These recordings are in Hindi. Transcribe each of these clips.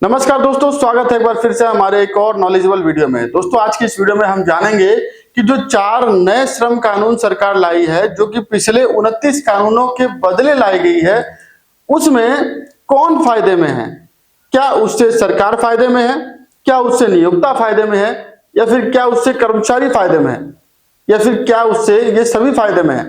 नमस्कार दोस्तों, स्वागत है एक बार फिर से हमारे एक और नॉलेजेबल वीडियो में। दोस्तों आज की इस वीडियो में हम जानेंगे कि जो 4 नए श्रम कानून सरकार लाई है, जो कि पिछले 29 कानूनों के बदले लाई गई है, उसमें कौन फायदे में है। क्या उससे सरकार फायदे में है, क्या उससे नियोक्ता फायदे में है, या फिर क्या उससे कर्मचारी फायदे में है, या फिर क्या उससे ये सभी फायदे में है।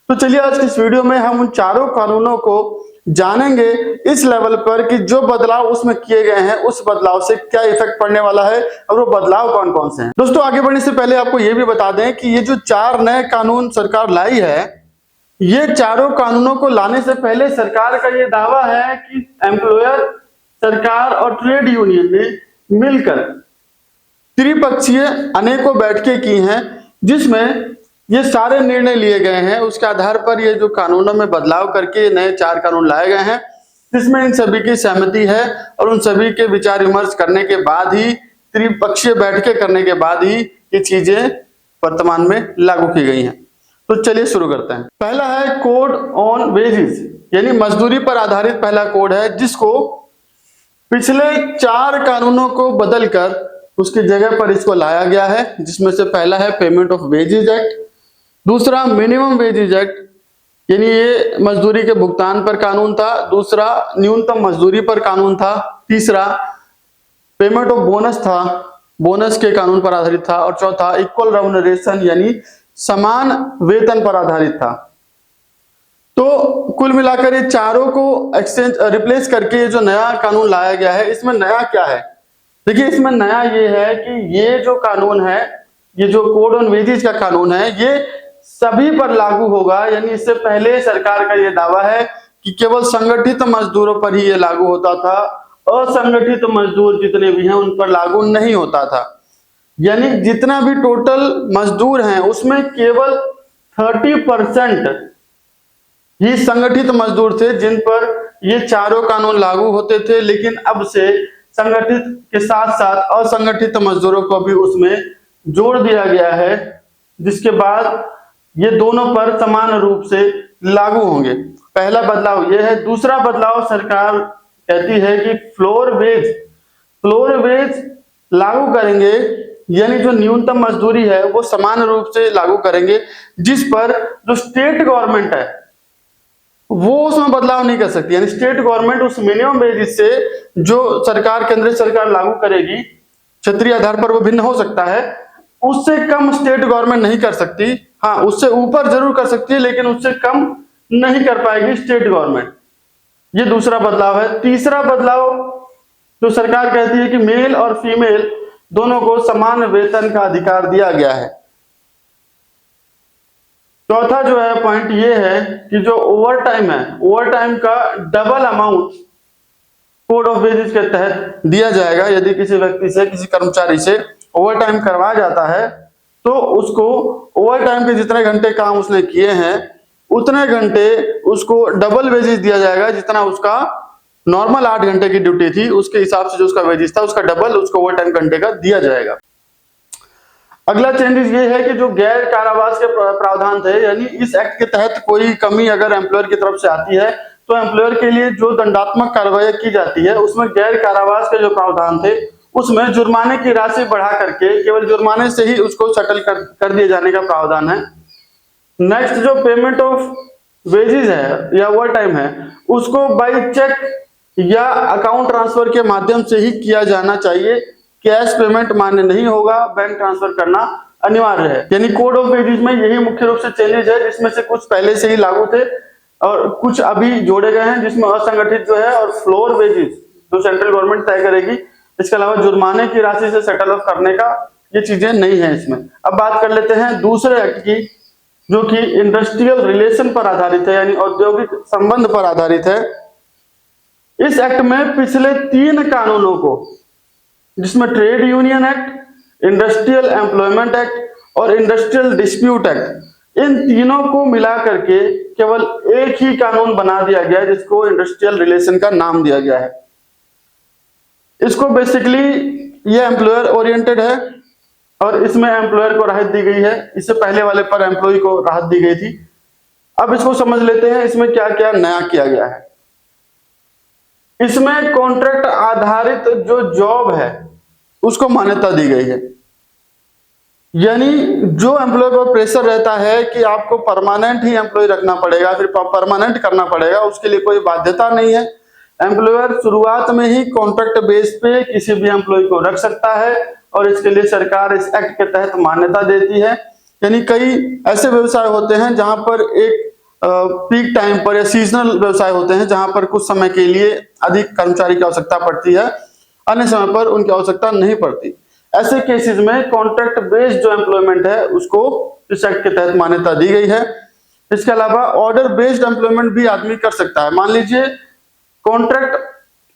तो चलिए आज की इस वीडियो में हम उन चारों कानूनों को जानेंगे इस लेवल पर कि जो बदलाव उसमें किए गए हैं उस बदलाव से क्या इफेक्ट पड़ने वाला है और वो बदलाव कौन कौन से हैं। दोस्तों आगे बढ़ने से पहले आपको ये भी बता दें कि ये जो 4 नए कानून सरकार लाई है, ये चारों कानूनों को लाने से पहले सरकार का ये दावा है कि एम्प्लॉयर, सरकार और ट्रेड यूनियन ने मिलकर त्रिपक्षीय अनेकों बैठकें की हैं, जिसमें ये सारे निर्णय लिए गए हैं। उसके आधार पर ये जो कानूनों में बदलाव करके नए 4 कानून लाए गए हैं, जिसमें इन सभी की सहमति है और उन सभी के विचार विमर्श करने के बाद ही, त्रिपक्षीय बैठकें करने के बाद ही ये चीजें वर्तमान में लागू की गई हैं। तो चलिए शुरू करते हैं। पहला है कोड ऑन वेजेस, यानी मजदूरी पर आधारित पहला कोड है, जिसको पिछले 4 कानूनों को बदलकर उसकी जगह पर इसको लाया गया है, जिसमें से पहला है पेमेंट ऑफ वेजेस एक्ट, दूसरा मिनिमम वेजेस एक्ट, यानी ये मजदूरी के भुगतान पर कानून था, दूसरा न्यूनतम मजदूरी पर कानून था, तीसरा पेमेंट ऑफ बोनस था, बोनस के कानून पर आधारित था, और चौथा इक्वल रेम्युनरेशन यानी समान वेतन पर आधारित था। तो कुल मिलाकर ये चारों को एक्सचेंज रिप्लेस करके ये जो नया कानून लाया गया है, इसमें नया क्या है। देखिए इसमें नया ये है कि ये जो कानून है, ये जो कोड ऑन वेजेस का कानून है, ये सभी पर लागू होगा। यानी इससे पहले सरकार का ये दावा है कि केवल संगठित मजदूरों पर ही ये लागू होता था, असंगठित मजदूर जितने भी हैं उन पर लागू नहीं होता था। यानी जितना भी टोटल मजदूर हैं उसमें केवल 30% ही संगठित मजदूर थे जिन पर ये चारों कानून लागू होते थे। लेकिन अब से संगठित के साथ साथ असंगठित मजदूरों को भी उसमें जोड़ दिया गया है, जिसके बाद ये दोनों पर समान रूप से लागू होंगे। पहला बदलाव ये है। दूसरा बदलाव सरकार कहती है कि फ्लोर वेज लागू करेंगे, यानी जो न्यूनतम मजदूरी है वो समान रूप से लागू करेंगे, जिस पर जो स्टेट गवर्नमेंट है वो उसमें बदलाव नहीं कर सकती। यानी स्टेट गवर्नमेंट उस मिनिमम वेजेस से जो सरकार, केंद्रीय सरकार लागू करेगी, क्षेत्रीय आधार पर वो भिन्न हो सकता है, उससे कम स्टेट गवर्नमेंट नहीं कर सकती। हाँ, उससे ऊपर जरूर कर सकती है, लेकिन उससे कम नहीं कर पाएगी स्टेट गवर्नमेंट। ये दूसरा बदलाव है। तीसरा बदलाव जो सरकार कहती है कि मेल और फीमेल दोनों को समान वेतन का अधिकार दिया गया है। चौथा जो है पॉइंट ये है कि जो ओवर टाइम है, ओवर टाइम का double amount code of wages के तहत दिया जाएगा। यदि किसी व्यक्ति से, किसी कर्मचारी से ओवर टाइम करवाया जाता है तो उसको ओवर टाइम के जितने घंटे काम उसने किए हैं उतने घंटे उसको डबल वेजेस दिया जाएगा। जितना उसका नॉर्मल 8 घंटे की ड्यूटी थी उसके हिसाब से जो उसका वेजेस था उसका डबल उसको ओवर टाइम घंटे का दिया जाएगा। अगला चेंजेस ये है कि जो गैर कारावास के प्रावधान थे, यानी इस एक्ट के तहत कोई कमी अगर एम्प्लॉयर की तरफ से आती है तो एम्प्लॉयर के लिए जो दंडात्मक कार्रवाई की जाती है उसमें गैर कारावास के जो प्रावधान थे उसमें जुर्माने की राशि बढ़ा करके केवल जुर्माने से ही उसको सेटल कर दिए जाने का प्रावधान है। नेक्स्ट जो पेमेंट ऑफ वेजेस है या ओवर टाइम है उसको बाय चेक या अकाउंट ट्रांसफर के माध्यम से ही किया जाना चाहिए। कैश पेमेंट मान्य नहीं होगा, बैंक ट्रांसफर करना अनिवार्य है। यानी कोड ऑफ वेजेस में यही मुख्य रूप से चेंजेस है, जिसमें से कुछ पहले से ही लागू थे और कुछ अभी जोड़े गए हैं, जिसमें असंगठित जो है और फ्लोर वेजेस जो सेंट्रल गवर्नमेंट तय करेगी। इसके अलावा जुर्माने की राशि से सेटल ऑफ करने का ये चीजें नहीं है इसमें। अब बात कर लेते हैं दूसरे एक्ट की, जो कि इंडस्ट्रियल रिलेशन पर आधारित है, यानी औद्योगिक संबंध पर आधारित है। इस एक्ट में पिछले 3 कानूनों को, जिसमें trade union act, industrial employment act और इंडस्ट्रियल डिस्प्यूट एक्ट, इन तीनों को मिला करके केवल एक ही कानून बना दिया गया है, जिसको इंडस्ट्रियल रिलेशन का नाम दिया गया है। इसको बेसिकली ये एम्प्लॉयर ओरिएंटेड है और इसमें एम्प्लॉयर को राहत दी गई है। इससे पहले वाले पर एम्प्लॉय को राहत दी गई थी। अब इसको समझ लेते हैं इसमें क्या क्या नया किया गया है। इसमें कॉन्ट्रैक्ट आधारित जो जॉब है उसको मान्यता दी गई है। यानी जो एम्प्लॉय पर प्रेशर रहता है कि आपको परमानेंट ही एम्प्लॉय रखना पड़ेगा, फिर परमानेंट करना पड़ेगा, उसके लिए कोई बाध्यता नहीं है। एम्प्लॉयर शुरुआत में ही कॉन्ट्रैक्ट बेस पे किसी भी एम्प्लॉय को रख सकता है और इसके लिए सरकार इस एक्ट के तहत मान्यता देती है। यानी कई ऐसे व्यवसाय होते हैं जहां पर एक पीक टाइम पर या सीजनल व्यवसाय होते हैं जहां पर कुछ समय के लिए अधिक कर्मचारी की आवश्यकता पड़ती है, अन्य समय पर उनकी आवश्यकता नहीं पड़ती। ऐसे केसेस में कॉन्ट्रैक्ट बेस्ड जो एम्प्लॉयमेंट है उसको इस एक्ट के तहत मान्यता दी गई है। इसके अलावा ऑर्डर बेस्ड एम्प्लॉयमेंट भी आदमी कर सकता है। मान लीजिए कॉन्ट्रैक्ट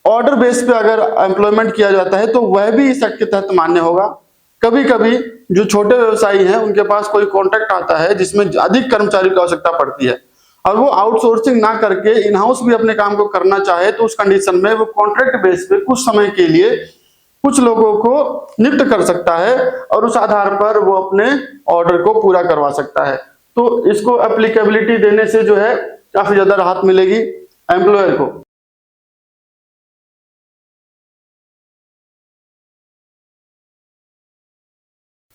ऑर्डर बेस पे अगर एम्प्लॉयमेंट किया जाता है तो वह भी इस एक्ट के तहत मान्य होगा। कभी कभी जो छोटे व्यवसायी हैं उनके पास कोई कॉन्ट्रैक्ट आता है जिसमें अधिक कर्मचारी की आवश्यकता पड़ती है और वो आउटसोर्सिंग ना करके इन हाउस भी अपने काम को करना चाहे, तो उस कंडीशन में वो कॉन्ट्रैक्ट बेस पे कुछ समय के लिए कुछ लोगों को नियुक्त कर सकता है और उस आधार पर वो अपने ऑर्डर को पूरा करवा सकता है। तो इसको एप्लीकेबिलिटी देने से जो है काफी ज्यादा राहत मिलेगी एम्प्लॉयर को।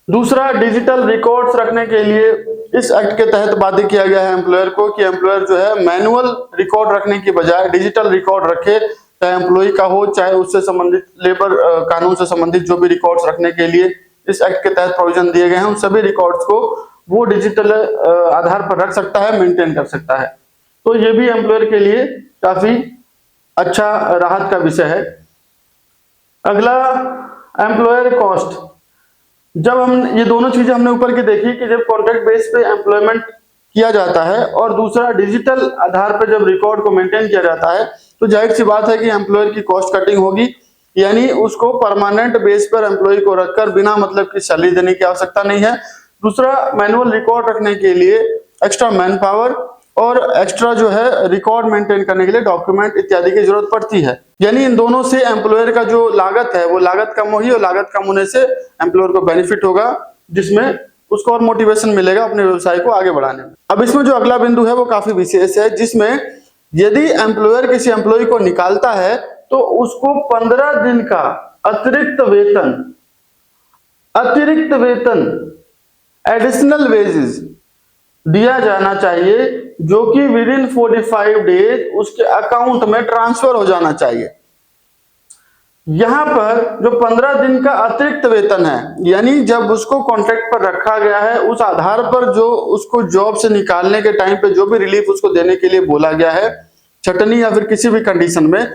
दूसरा, डिजिटल रिकॉर्ड्स रखने के लिए इस एक्ट के तहत बाध्य किया गया है एम्प्लॉयर को कि एम्प्लॉयर जो है मैनुअल रिकॉर्ड रखने की बजाय डिजिटल रिकॉर्ड रखे, चाहे एम्प्लॉय का हो चाहे उससे संबंधित लेबर कानून से संबंधित जो भी रिकॉर्ड्स रखने के लिए इस एक्ट के तहत प्रोविजन दिए गए हैं उन सभी रिकॉर्ड्स को वो डिजिटल आधार पर रख सकता है, मेंटेन कर सकता है। तो ये भी एम्प्लॉयर के लिए काफी अच्छा राहत का विषय है। अगला, एम्प्लॉयर कॉस्ट। जब हम ये दोनों चीजें हमने ऊपर की देखी कि जब कॉन्ट्रैक्ट बेस पे एम्प्लॉयमेंट किया जाता है और दूसरा डिजिटल आधार पर जब रिकॉर्ड को मेंटेन किया जाता है तो जाहिर सी बात है कि एम्प्लॉयर की कॉस्ट कटिंग होगी। यानी उसको परमानेंट बेस पर एम्प्लॉय को रखकर बिना मतलब की सैलरी देने की आवश्यकता नहीं है। दूसरा, मैनुअल रिकॉर्ड रखने के लिए एक्स्ट्रा मैन पावर और एक्स्ट्रा जो है रिकॉर्ड मेंटेन करने के लिए डॉक्यूमेंट इत्यादि की जरूरत पड़ती है। यानी इन दोनों से एम्प्लॉयर का जो लागत है वो लागत कम होगी और लागत कम होने से एम्प्लॉयर को बेनिफिट होगा, जिसमें उसको और मोटिवेशन मिलेगा अपने व्यवसाय को आगे बढ़ाने में। अब इसमें जो अगला बिंदु है वो काफी विशेष है, जिसमें यदि एम्प्लॉयर किसी एम्प्लॉय को निकालता है तो उसको 15 दिन का अतिरिक्त वेतन एडिशनल वेजेस दिया जाना चाहिए, जो कि विद इन 45 डेज उसके अकाउंट में ट्रांसफर हो जाना चाहिए। यहां पर जो 15 दिन का अतिरिक्त वेतन है, यानी जब उसको कॉन्ट्रैक्ट पर रखा गया है उस आधार पर जो उसको जॉब से निकालने के टाइम पे जो भी रिलीफ उसको देने के लिए बोला गया है छटनी या फिर किसी भी कंडीशन में,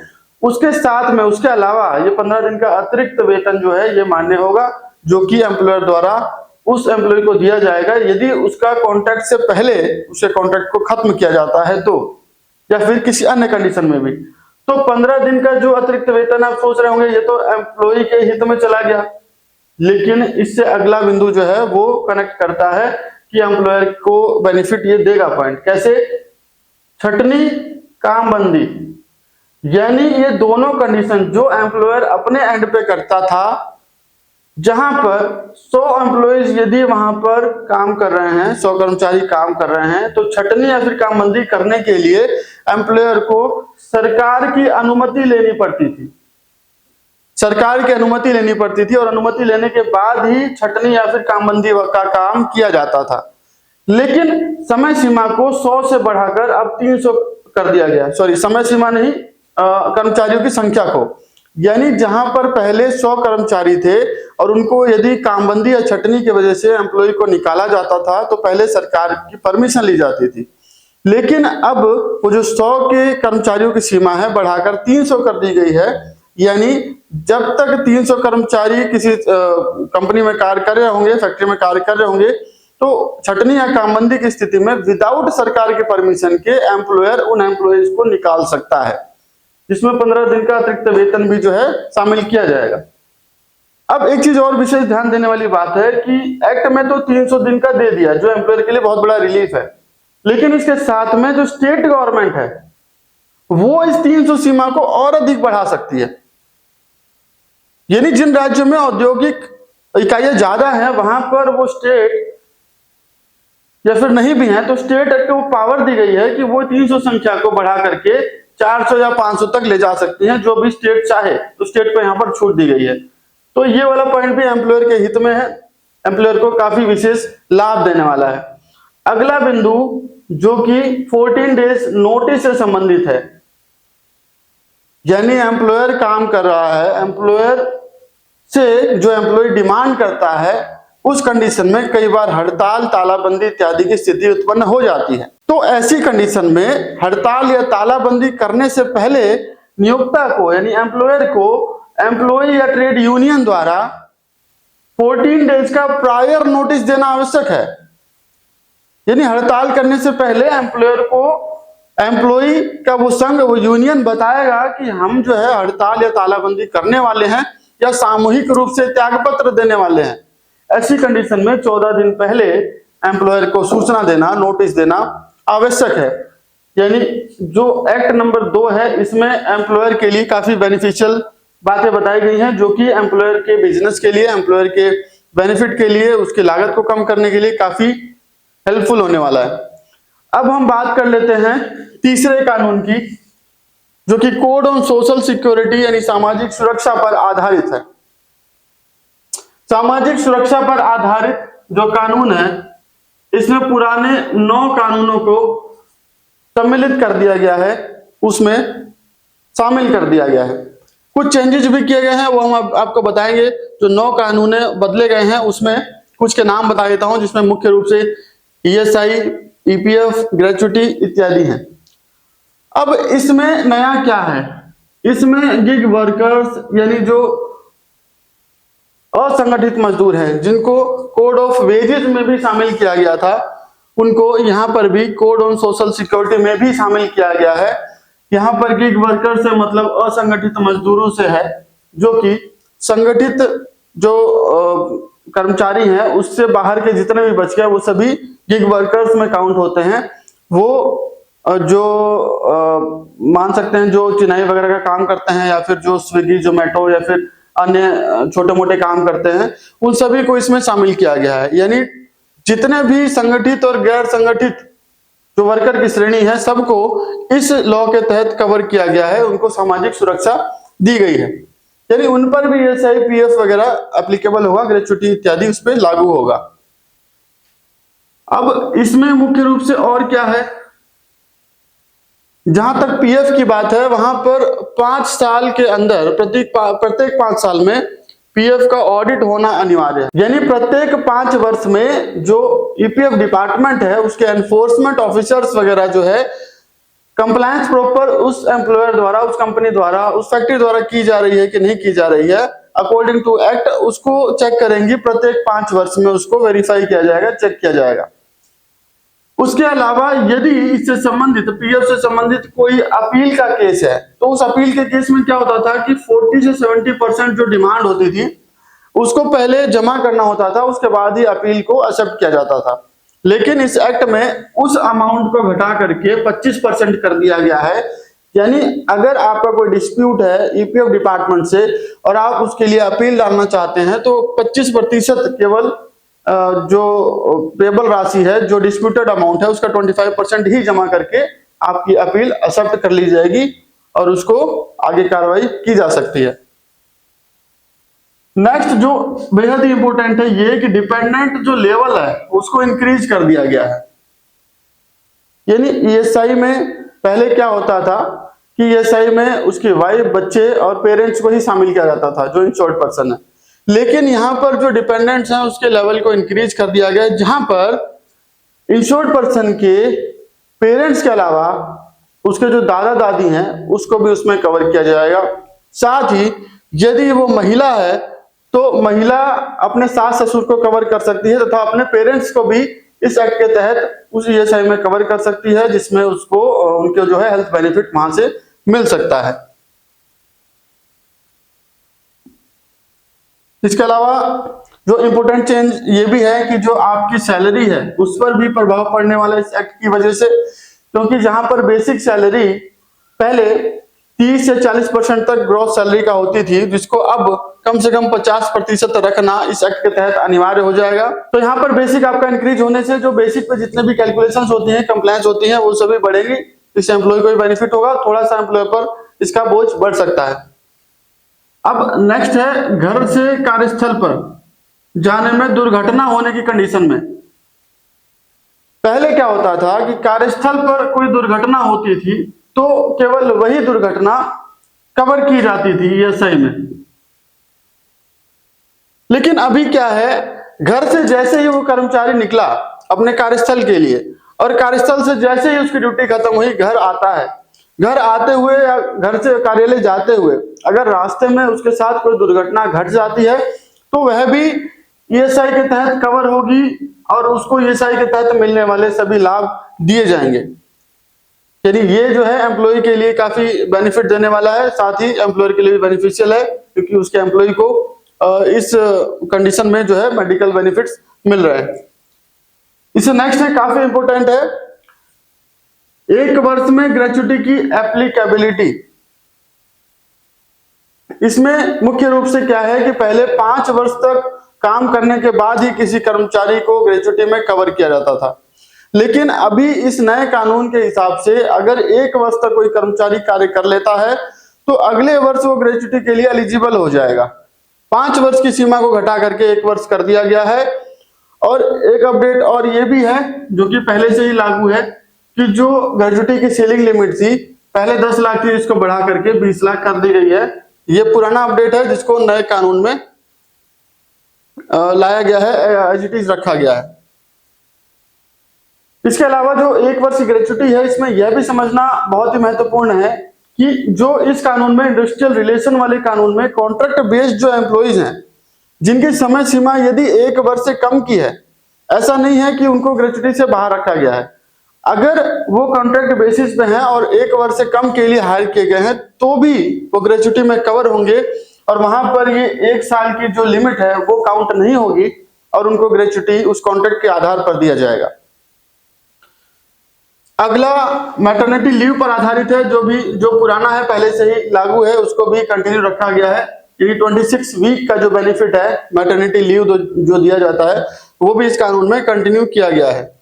उसके साथ में उसके अलावा ये 15 दिन का अतिरिक्त वेतन जो है ये मान्य होगा, जो कि एम्प्लॉयर द्वारा उस एम्प्लॉय को दिया जाएगा यदि उसका कॉन्ट्रैक्ट से पहले उसके कॉन्ट्रैक्ट को खत्म किया जाता है तो, या फिर किसी अन्य कंडीशन में भी। तो 15 दिन का जो अतिरिक्त वेतन आप सोच रहे होंगे ये तो एम्प्लॉय के हित में चला गया, लेकिन इससे अगला बिंदु जो है वो कनेक्ट करता है कि एम्प्लॉयर को बेनिफिट ये देगा। पॉइंट कैसे? छटनी, कामबंदी, यानी ये दोनों कंडीशन जो एम्प्लॉयर अपने एंड पे करता था, जहां पर 100 एम्प्लॉइज यदि वहां पर काम कर रहे हैं, 100 कर्मचारी काम कर रहे हैं, तो छटनी या फिर कामबंदी करने के लिए एम्प्लॉयर को सरकार की अनुमति लेनी पड़ती थी। सरकार की अनुमति लेनी पड़ती थी और अनुमति लेने के बाद ही छटनी या फिर कामबंदी का काम किया जाता था। लेकिन समय सीमा को 100 से बढ़ाकर अब 300 कर दिया गया। सॉरी, समय सीमा नहीं, कर्मचारियों की संख्या को। यानी जहां पर पहले 100 कर्मचारी थे और उनको यदि कामबंदी या छटनी की वजह से एम्प्लॉय को निकाला जाता था तो पहले सरकार की परमिशन ली जाती थी, लेकिन अब वो जो 100 के कर्मचारियों की सीमा है बढ़ाकर 300 कर दी गई है। यानी जब तक 300 कर्मचारी किसी कंपनी में कार्य कर रहे होंगे, फैक्ट्री में कार्य कर रहे होंगे, तो छटनी या कामबंदी की स्थिति में विदाउट सरकार के परमिशन के एम्प्लॉयर उन एम्प्लॉयज को निकाल सकता है, जिसमें 15 दिन का अतिरिक्त वेतन भी जो है शामिल किया जाएगा। अब एक चीज और विशेष ध्यान देने वाली बात है कि एक्ट में तो 300 दिन का दे दिया, जो एम्प्लॉयर के लिए बहुत बड़ा रिलीफ है, लेकिन इसके साथ में जो स्टेट गवर्नमेंट है वो इस 300 सीमा को और अधिक बढ़ा सकती है। यानी जिन राज्यों में औद्योगिक इकाइयां ज्यादा हैं वहां पर वो स्टेट या फिर नहीं भी है तो स्टेट को पावर दी गई है कि वो 300 संख्या को बढ़ा करके 400 या 500 तक ले जा सकती हैं, जो भी स्टेट चाहे, तो स्टेट को यहाँ पर छूट दी गई है। तो ये वाला पॉइंट भी एम्प्लॉयर के हित में है, एम्प्लॉयर को काफी विशेष लाभ देने वाला है। अगला बिंदु जो कि 14 डेज नोटिस से संबंधित है, यानी एम्प्लॉयर काम कर रहा है, एम्प्लॉयर से जो एम्प्लॉय डिमांड करता है उस कंडीशन में कई बार हड़ताल, तालाबंदी इत्यादि की स्थिति उत्पन्न हो जाती है। तो ऐसी कंडीशन में हड़ताल या तालाबंदी करने से पहले नियोक्ता को यानी एम्प्लॉयर को एम्प्लॉय या ट्रेड यूनियन द्वारा 14 डेज का प्रायर नोटिस देना आवश्यक है। यानी हड़ताल करने से पहले एम्प्लॉयर को एम्प्लॉय का वो संघ, वो यूनियन बताएगा कि हम जो है हड़ताल या तालाबंदी करने वाले हैं या सामूहिक रूप से त्यागपत्र देने वाले हैं। ऐसी कंडीशन में 14 दिन पहले एम्प्लॉयर को सूचना देना, नोटिस देना आवश्यक है। यानी जो एक्ट नंबर 2 है, इसमें एम्प्लॉयर के लिए काफी बेनिफिशियल बातें बताई गई हैं, जो कि एम्प्लॉयर के बिजनेस के लिए, एम्प्लॉयर के बेनिफिट के लिए, उसकी लागत को कम करने के लिए काफी हेल्पफुल होने वाला है। अब हम बात कर लेते हैं तीसरे कानून की, जो कि कोड ऑन सोशल सिक्योरिटी यानी सामाजिक सुरक्षा पर आधारित है। सामाजिक सुरक्षा पर आधारित जो कानून है, इसमें पुराने 9 कानूनों को सम्मिलित कर दिया गया है, उसमें शामिल कर दिया गया है। कुछ चेंजेस भी किए गए हैं, वो हम आपको बताएंगे। जो 9 कानून बदले गए हैं उसमें कुछ के नाम बता देता हूं, जिसमें मुख्य रूप से ESI, EPF, ग्रेच्युटी इत्यादि हैं। अब इसमें नया क्या है, इसमें गिग वर्कर्स यानी जो असंगठित मजदूर हैं, जिनको कोड ऑफ वेजेस में भी शामिल किया गया था, उनको यहां पर भी कोड ऑन सोशल सिक्योरिटी में भी शामिल किया गया है। यहां पर गिग वर्कर से मतलब असंगठित मजदूरों से है, जो कि संगठित जो कर्मचारी हैं उससे बाहर के जितने भी बच गए वो सभी गिग वर्कर्स में काउंट होते हैं। वो जो मान सकते हैं जो चिनाई वगैरह का काम करते हैं, या फिर जो स्विगी, जोमेटो या फिर अन्य छोटे मोटे काम करते हैं, उन सभी को इसमें शामिल किया गया है। यानी जितने भी संगठित और गैर संगठित जो वर्कर की श्रेणी है, सबको इस लॉ के तहत कवर किया गया है, उनको सामाजिक सुरक्षा दी गई है। यानी उन पर भी ESI, PF वगैरह एप्लीकेबल होगा, ग्रेच्युटी इत्यादि उस पर लागू होगा। अब इसमें मुख्य रूप से और क्या है, जहां तक PF की बात है, वहां पर 5 साल के अंदर प्रत्येक 5 साल में PF का ऑडिट होना अनिवार्य है। यानी प्रत्येक 5 वर्ष में जो EPF डिपार्टमेंट है, उसके एनफोर्समेंट ऑफिसर्स वगैरह जो है, कंप्लायंस प्रॉपर उस एम्प्लॉयर द्वारा, उस कंपनी द्वारा, उस फैक्ट्री द्वारा की जा रही है कि नहीं की जा रही है, अकॉर्डिंग टू एक्ट उसको चेक करेंगी। प्रत्येक 5 वर्ष में उसको वेरीफाई किया जाएगा, चेक किया जाएगा। उसके अलावा यदि इससे संबंधित, PF से संबंधित कोई अपील का केस है, तो उस अपील के केस में क्या होता था कि 40 से 70% जो डिमांड होती थी उसको पहले जमा करना होता था, उसके बाद ही अपील को एक्सेप्ट किया जाता था। लेकिन इस एक्ट में उस अमाउंट को घटा करके 25% कर दिया गया है। यानी अगर आपका कोई डिस्प्यूट है EPF डिपार्टमेंट से और आप उसके लिए अपील डालना चाहते हैं, तो 25% केवल जो पेबल राशि है, जो डिस्प्यूटेड अमाउंट है, उसका 25% ही जमा करके आपकी अपील एक्सेप्ट कर ली जाएगी और उसको आगे कार्रवाई की जा सकती है। नेक्स्ट जो बेहद ही इंपॉर्टेंट है ये कि डिपेंडेंट जो लेवल है उसको इंक्रीज कर दिया गया है। यानी ESI में पहले क्या होता था कि ESI में उसकी वाइफ, बच्चे और पेरेंट्स को ही शामिल किया जाता था जो इंश्योर्ड पर्सन है। लेकिन यहां पर जो डिपेंडेंट्स हैं उसके लेवल को इंक्रीज कर दिया गया है, जहां पर इंश्योर्ड पर्सन के पेरेंट्स के अलावा उसके जो दादा दादी हैं उसको भी उसमें कवर किया जाएगा। साथ ही यदि वो महिला है तो महिला अपने सास ससुर को कवर कर सकती है तथा अपने पेरेंट्स को भी इस एक्ट के तहत उस ESI में कवर कर सकती है, जिसमें उसको उनके जो है हेल्थ बेनिफिट वहां से मिल सकता है। इसके अलावा जो इंपॉर्टेंट चेंज ये भी है कि जो आपकी सैलरी है उस पर भी प्रभाव पड़ने वाला है इस एक्ट की वजह से, क्योंकि जहां पर बेसिक सैलरी पहले 30 से 40% तक ग्रॉस सैलरी का होती थी, जिसको अब कम से कम 50% रखना इस एक्ट के तहत अनिवार्य हो जाएगा। तो यहाँ पर बेसिक आपका इंक्रीज होने से जो बेसिक पे जितने भी कैलकुलेशंस होती हैं, कंप्लायंस होती हैं, वो सभी बढ़ेंगी। इस एम्प्लॉय को भी बेनिफिट होगा, थोड़ा सा एम्प्लॉय पर इसका बोझ बढ़ सकता है। अब नेक्स्ट है घर से कार्यस्थल पर जाने में दुर्घटना होने की कंडीशन में। पहले क्या होता था कि कार्यस्थल पर कोई दुर्घटना होती थी तो केवल वही दुर्घटना कवर की जाती थी ईएसआई में, लेकिन अभी क्या है, घर से जैसे ही वो कर्मचारी निकला अपने कार्यस्थल के लिए और कार्यस्थल से जैसे ही उसकी ड्यूटी खत्म हुई घर आता है, घर आते हुए या घर से कार्यालय जाते हुए अगर रास्ते में उसके साथ कोई दुर्घटना घट जाती है तो वह भी ईएसआई के तहत कवर होगी और उसको ईएसआई के तहत मिलने वाले सभी लाभ दिए जाएंगे। यानी ये जो है एम्प्लॉय के लिए काफी बेनिफिट देने वाला है, साथ ही एम्प्लॉयर के लिए भी बेनिफिशियल है क्योंकि उसके एम्प्लॉय को इस कंडीशन में जो है मेडिकल बेनिफिट्स मिल रहे हैं। इससे नेक्स्ट है, काफी इंपॉर्टेंट है, 1 वर्ष में ग्रेच्युटी की एप्लीकेबिलिटी। इसमें मुख्य रूप से क्या है कि पहले 5 वर्ष तक काम करने के बाद ही किसी कर्मचारी को ग्रेच्युटी में कवर किया जाता था, लेकिन अभी इस नए कानून के हिसाब से अगर 1 वर्ष तक कोई कर्मचारी कार्य कर लेता है तो अगले वर्ष वो ग्रेच्युटी के लिए एलिजिबल हो जाएगा। 5 वर्ष की सीमा को घटा करके 1 वर्ष कर दिया गया है। और एक अपडेट और ये भी है जो कि पहले से ही लागू है कि जो ग्रेच्युटी की सीलिंग लिमिट थी पहले 10 लाख थी, इसको बढ़ा करके 20 लाख कर दी गई है। ये पुराना अपडेट है जिसको नए कानून में लाया गया है, एज इट इज रखा गया है। इसके अलावा जो 1 वर्ष की ग्रेच्युटी है इसमें यह भी समझना बहुत ही महत्वपूर्ण है कि जो इस कानून में इंडस्ट्रियल रिलेशन वाले कानून में कॉन्ट्रैक्ट बेस्ड जो एम्प्लॉइज हैं जिनकी समय सीमा यदि 1 वर्ष से कम की है, ऐसा नहीं है कि उनको ग्रेच्युटी से बाहर रखा गया है। अगर वो कॉन्ट्रैक्ट बेसिस पे हैं और 1 वर्ष से कम के लिए हायर किए गए हैं तो भी वो ग्रेच्युटी में कवर होंगे और वहां पर ये 1 साल की जो लिमिट है वो काउंट नहीं होगी और उनको ग्रेच्युटी उस कॉन्ट्रैक्ट के आधार पर दिया जाएगा। अगला मैटरनिटी लीव पर आधारित है, जो पुराना है पहले से ही लागू है उसको भी कंटिन्यू रखा गया है। ये 26 वीक का जो बेनिफिट है मैटरनिटी लीव जो दिया जाता है वो भी इस कानून में कंटिन्यू किया गया है।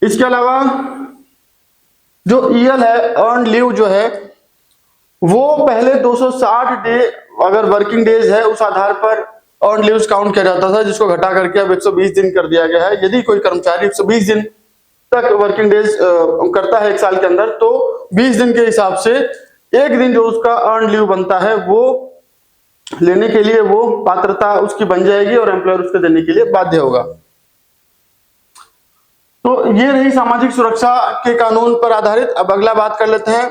इसके अलावा जो ईएल है, अर्न लीव जो है वो पहले 260 डे अगर वर्किंग डेज है उस आधार पर अर्न लीव्स काउंट किया जाता था, जिसको घटा करके अब 120 दिन कर दिया गया है। यदि कोई कर्मचारी 120 दिन तक वर्किंग डेज करता है 1 साल के अंदर तो 20 दिन के हिसाब से 1 दिन जो उसका अर्न लीव बनता है वो लेने के लिए वो पात्रता उसकी बन जाएगी और एम्प्लॉयर उसको देने के लिए बाध्य होगा। तो ये रही सामाजिक सुरक्षा के कानून पर आधारित। अब अगला बात कर लेते हैं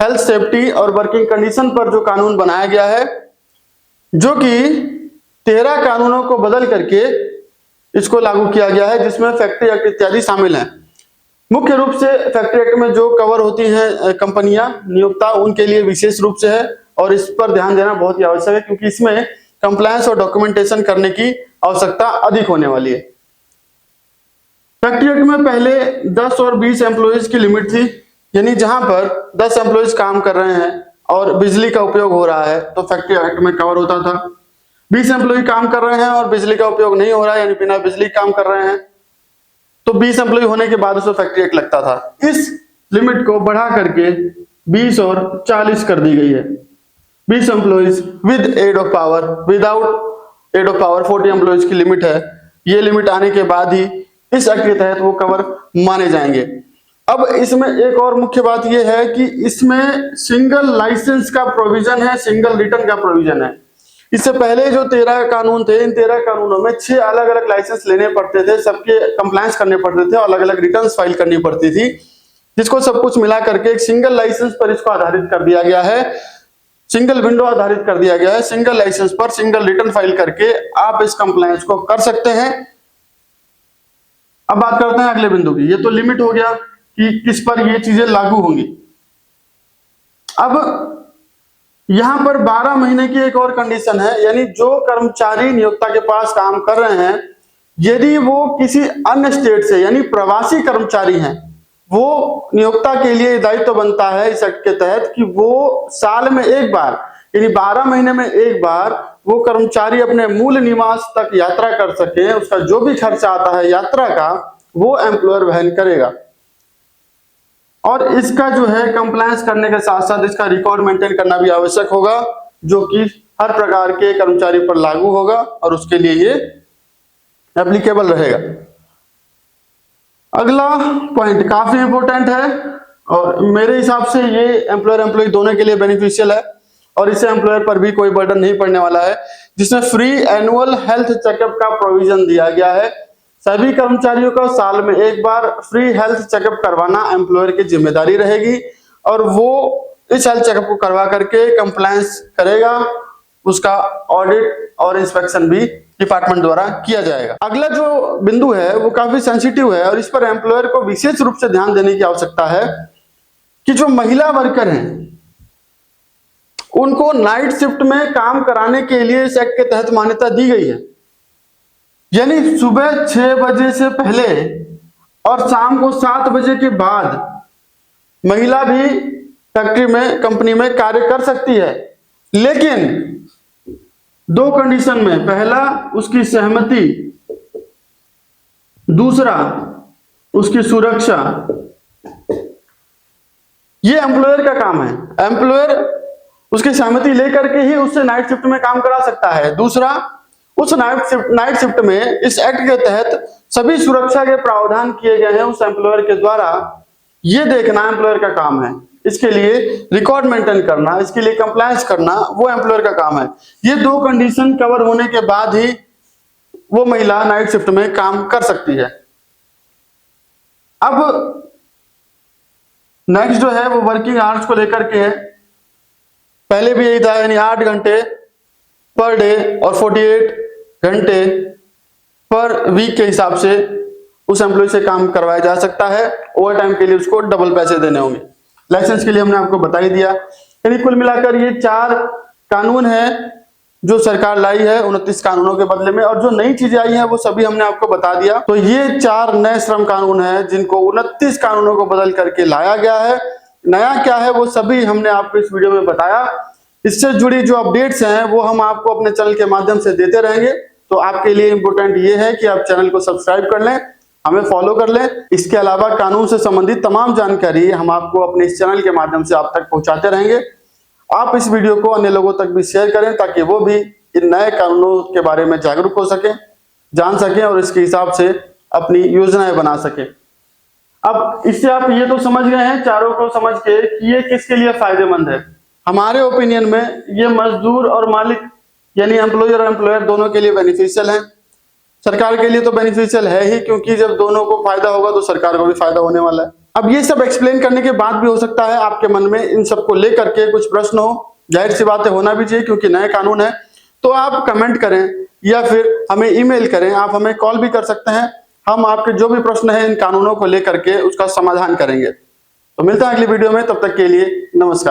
हेल्थ सेफ्टी और वर्किंग कंडीशन पर जो कानून बनाया गया है, जो कि 13 कानूनों को बदल करके इसको लागू किया गया है जिसमें फैक्ट्री एक्ट इत्यादि शामिल हैं। मुख्य रूप से फैक्ट्री एक्ट में जो कवर होती हैं कंपनियां नियोक्ता उनके लिए विशेष रूप से है और इस पर ध्यान देना बहुत ही आवश्यक है क्योंकि इसमें कंप्लायंस और डॉक्यूमेंटेशन करने की आवश्यकता अधिक होने वाली है। फैक्ट्री एक्ट में पहले 10 और 20 एम्प्लॉइज की लिमिट थी, यानी जहां पर 10 एम्प्लॉइज काम कर रहे हैं और बिजली का उपयोग हो रहा है तो फैक्ट्री एक्ट में कवर होता था। 20 एम्प्लॉय काम कर रहे हैं और बिजली का उपयोग नहीं हो रहा है यानी बिना बिजली काम कर रहे हैं तो 20 एम्प्लॉय होने के बाद उसमें फैक्ट्री एक्ट लगता था। इस लिमिट को बढ़ा करके 20 और 40 कर दी गई है। 20 employees with aid of power, without aid of power 40 employees की लिमिट है। ये लिमिट आने के बाद ही इस एक्ट के तहत वो कवर माने जाएंगे। अब इसमें एक और मुख्य बात यह है कि इसमें सिंगल लाइसेंस का प्रोविजन है, सिंगल रिटर्न का प्रोविजन है। इससे पहले जो 13 कानून थे, इन 13 कानूनों में 6 अलग अलग लाइसेंस लेने पड़ते थे, सबके कंप्लायंस करने पड़ते थे और अलग अलग रिटर्न्स फाइल करनी पड़ती थी, जिसको सब कुछ मिला करके एक सिंगल लाइसेंस पर इसको आधारित कर दिया गया है, सिंगल विंडो आधारित कर दिया गया है। सिंगल लाइसेंस पर सिंगल रिटर्न फाइल करके आप इस कंप्लायंस को कर सकते हैं। अब बात करते हैं अगले बिंदु की। ये तो लिमिट हो गया कि किस पर ये चीजें लागू होंगी। अब यहां पर 12 महीने की एक और कंडीशन है, यानी जो कर्मचारी नियोक्ता के पास काम कर रहे हैं यदि वो किसी अन्य स्टेट से यानी प्रवासी कर्मचारी हैं, वो नियोक्ता के लिए दायित्व बनता है इस एक्ट के तहत कि वो साल में एक बार यानी 12 महीने में एक बार वो कर्मचारी अपने मूल निवास तक यात्रा कर सके। उसका जो भी खर्चा आता है यात्रा का वो एम्प्लॉयर वहन करेगा। और इसका जो है कंप्लायंस करने के साथ साथ इसका रिकॉर्ड मेंटेन करना भी आवश्यक होगा, जो कि हर प्रकार के कर्मचारी पर लागू होगा और उसके लिए ये एप्लीकेबल रहेगा। अगला पॉइंट काफी इंपॉर्टेंट है और मेरे हिसाब से ये एम्प्लॉयर एम्प्लॉय दोनों के लिए बेनिफिशियल है और इससे एम्प्लॉयर पर भी कोई बर्डन नहीं पड़ने वाला है, जिसमें फ्री एनुअल हेल्थ चेकअप का प्रोविजन दिया गया है। सभी कर्मचारियों का साल में एक बार फ्री हेल्थ चेकअप करवाना एम्प्लॉयर की जिम्मेदारी रहेगी और वो इस हेल्थ चेकअप को करवा करके कंप्लायंस करेगा, उसका ऑडिट और इंस्पेक्शन भी डिपार्टमेंट द्वारा किया जाएगा। अगला जो बिंदु है वो काफी सेंसिटिव है और इस पर एम्प्लॉयर को विशेष रूप से ध्यान देने की आवश्यकता है कि जो महिला वर्कर हैं उनको नाइट शिफ्ट में काम कराने के लिए इस एक्ट के तहत मान्यता दी गई है, यानी सुबह 6 बजे से पहले और शाम को 7 बजे के बाद महिला भी फैक्ट्री में कंपनी में कार्य कर सकती है, लेकिन 2 कंडीशन में, पहला उसकी सहमति, दूसरा उसकी सुरक्षा। ये एम्प्लॉयर का काम है, एम्प्लॉयर उसकी सहमति लेकर के ही उससे नाइट शिफ्ट में काम करा सकता है। दूसरा, उस नाइट शिफ्ट में इस एक्ट के तहत सभी सुरक्षा के प्रावधान किए गए हैं उस एम्प्लॉयर के द्वारा, ये देखना एम्प्लॉयर का काम है। इसके लिए रिकॉर्ड मेंटेन करना, इसके लिए कंप्लायंस करना वो एम्प्लॉयर का काम है। ये 2 कंडीशन कवर होने के बाद ही वो महिला नाइट शिफ्ट में काम कर सकती है। अब नेक्स्ट जो है वो वर्किंग आवर्स को लेकर के है। पहले भी यही था, यानी 8 घंटे पर डे और 48 घंटे पर वीक के हिसाब से उस एम्प्लॉय से काम करवाया जा सकता है। ओवर टाइम के लिए उसको डबल पैसे देने होंगे। लाइसेंस के लिए हमने आपको बता ही दिया। यानी कुल मिलाकर ये 4 कानून है जो सरकार लाई है 29 कानूनों के बदले में, और जो नई चीजें आई हैं वो सभी हमने आपको बता दिया। तो ये 4 नए श्रम कानून है जिनको 29 कानूनों को बदल करके लाया गया है। नया क्या है वो सभी हमने आपको इस वीडियो में बताया। इससे जुड़ी जो अपडेट्स हैं वो हम आपको अपने चैनल के माध्यम से देते रहेंगे। तो आपके लिए इंपॉर्टेंट ये है कि आप चैनल को सब्सक्राइब कर लें, हमें फॉलो कर लें। इसके अलावा कानून से संबंधित तमाम जानकारी हम आपको अपने इस चैनल के माध्यम से आप तक पहुंचाते रहेंगे। आप इस वीडियो को अन्य लोगों तक भी शेयर करें ताकि वो भी इन नए कानूनों के बारे में जागरूक हो सके, जान सकें और इसके हिसाब से अपनी योजनाएं बना सके। अब इससे आप ये तो समझ गए हैं चारों को समझ के कि ये किसके लिए फायदेमंद है। हमारे ओपिनियन में ये मजदूर और मालिक यानी एम्प्लॉयर और एम्प्लॉयर दोनों के लिए बेनिफिशियल है। सरकार के लिए तो बेनिफिशियल है ही, क्योंकि जब दोनों को फायदा होगा तो सरकार को भी फायदा होने वाला है। अब ये सब एक्सप्लेन करने के बाद भी हो सकता है आपके मन में इन सबको लेकर के कुछ प्रश्न हो। जाहिर सी बातें होना भी चाहिए क्योंकि नए कानून है। तो आप कमेंट करें या फिर हमें ईमेल करें, आप हमें कॉल भी कर सकते हैं। हम आपके जो भी प्रश्न है इन कानूनों को लेकर के उसका समाधान करेंगे। तो मिलता है अगली वीडियो में, तब तक के लिए नमस्कार।